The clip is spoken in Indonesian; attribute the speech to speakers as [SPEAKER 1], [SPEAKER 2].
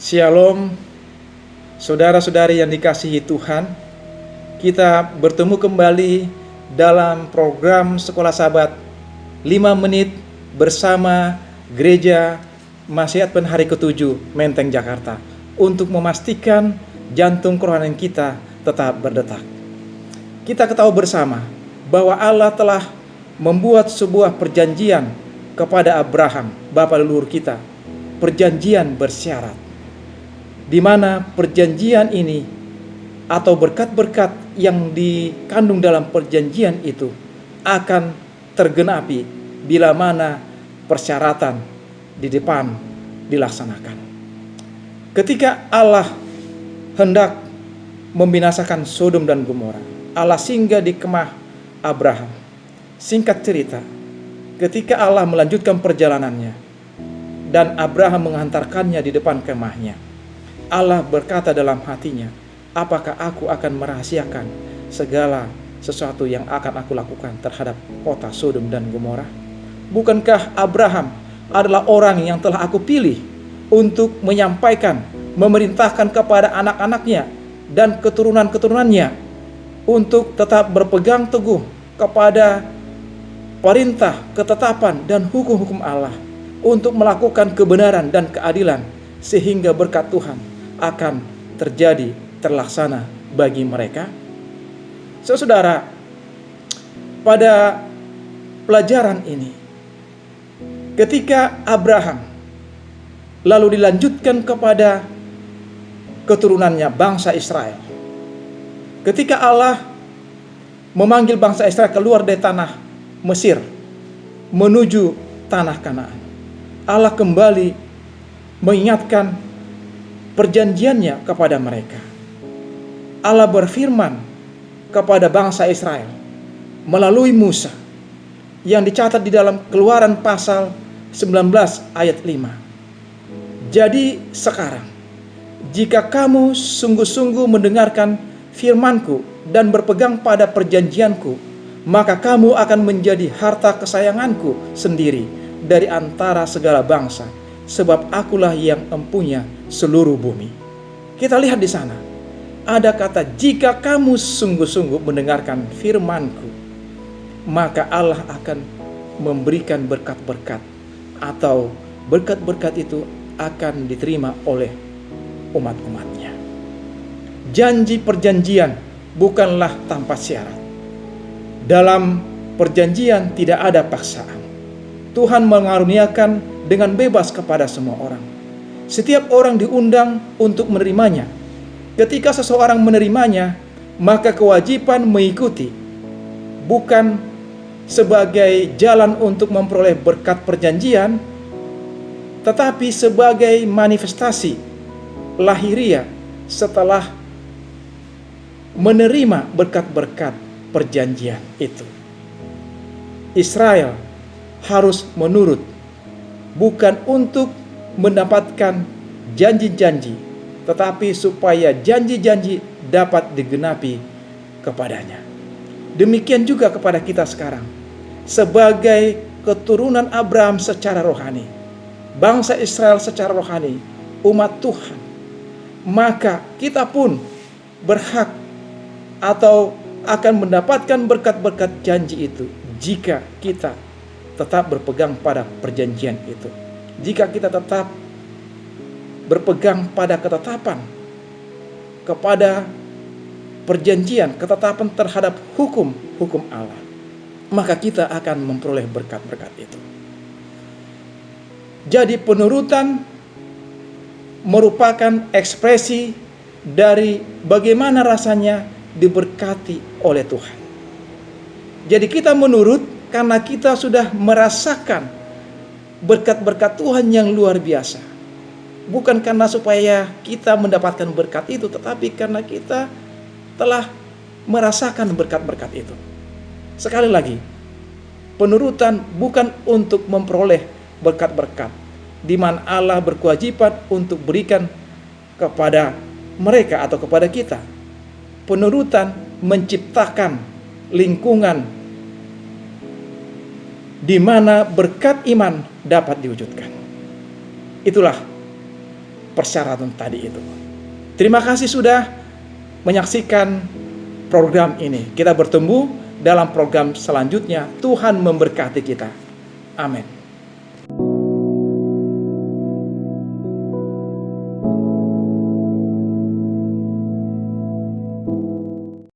[SPEAKER 1] Shalom, saudara-saudari yang dikasihi Tuhan. Kita bertemu kembali dalam program Sekolah Sabat 5 menit bersama Gereja Mahasiswa Advent Hari ke-7 Menteng Jakarta untuk memastikan jantung kerohanian kita tetap berdetak. Kita ketahui bersama bahwa Allah telah membuat sebuah perjanjian kepada Abraham, bapa leluhur kita, perjanjian bersyarat, di mana perjanjian ini atau berkat-berkat yang dikandung dalam perjanjian itu akan tergenapi bila mana persyaratan di depan dilaksanakan. Ketika Allah hendak membinasakan Sodom dan Gomora, Allah singgah di kemah Abraham. Singkat cerita, ketika Allah melanjutkan perjalanannya dan Abraham menghantarkannya di depan kemahnya, Allah berkata dalam hatinya, apakah aku akan merahasiakan segala sesuatu yang akan aku lakukan terhadap kota Sodom dan Gomora? Bukankah Abraham adalah orang yang telah aku pilih untuk menyampaikan, memerintahkan kepada anak-anaknya dan keturunan-keturunannya untuk tetap berpegang teguh kepada perintah, ketetapan, dan hukum-hukum Allah, untuk melakukan kebenaran dan keadilan, sehingga berkat Tuhan akan terjadi, terlaksana bagi mereka. Saudara, pada pelajaran ini, ketika Abraham lalu dilanjutkan kepada keturunannya, bangsa Israel, ketika Allah memanggil bangsa Israel keluar dari tanah Mesir menuju tanah Kanaan, Allah kembali mengingatkan perjanjiannya kepada mereka. Allah berfirman kepada bangsa Israel melalui Musa yang dicatat di dalam Keluaran pasal 19 ayat 5. Jadi sekarang, jika kamu sungguh-sungguh mendengarkan firman-Ku dan berpegang pada perjanjian-Ku, maka kamu akan menjadi harta kesayangan-Ku sendiri dari antara segala bangsa, sebab akulah yang empunya seluruh bumi. Kita lihat di sana ada kata, jika kamu sungguh-sungguh mendengarkan firman-Ku, maka Allah akan memberikan berkat-berkat, atau berkat-berkat itu akan diterima oleh umat-umatnya. Janji perjanjian bukanlah tanpa syarat. Dalam perjanjian tidak ada paksaan. Tuhan mengaruniakan dengan bebas kepada semua orang. Setiap orang diundang untuk menerimanya. Ketika seseorang menerimanya, maka kewajiban mengikuti bukan sebagai jalan untuk memperoleh berkat perjanjian, tetapi sebagai manifestasi lahiriah setelah menerima berkat-berkat perjanjian itu. Israel harus menurut, bukan untuk mendapatkan janji-janji, tetapi supaya janji-janji dapat digenapi kepadanya. Demikian juga kepada kita sekarang, sebagai keturunan Abraham secara rohani, bangsa Israel secara rohani, umat Tuhan, maka kita pun berhak atau akan mendapatkan berkat-berkat janji itu jika kita tetap berpegang pada perjanjian itu. Jika kita tetap berpegang pada ketetapan, kepada perjanjian, ketetapan terhadap hukum Allah, maka kita akan memperoleh berkat-berkat itu. Jadi penurutan merupakan ekspresi dari bagaimana rasanya diberkati oleh Tuhan. Jadi kita menurut karena kita sudah merasakan berkat-berkat Tuhan yang luar biasa. Bukan karena supaya kita mendapatkan berkat itu, tetapi karena kita telah merasakan berkat-berkat itu. Sekali lagi, penurutan bukan untuk memperoleh berkat-berkat, di mana Allah berkewajiban untuk berikan kepada mereka atau kepada kita. Penurutan menciptakan lingkungan di mana berkat iman dapat diwujudkan. Itulah persyaratan tadi itu. Terima kasih sudah menyaksikan program ini. Kita bertemu dalam program selanjutnya. Tuhan memberkati kita. Amin.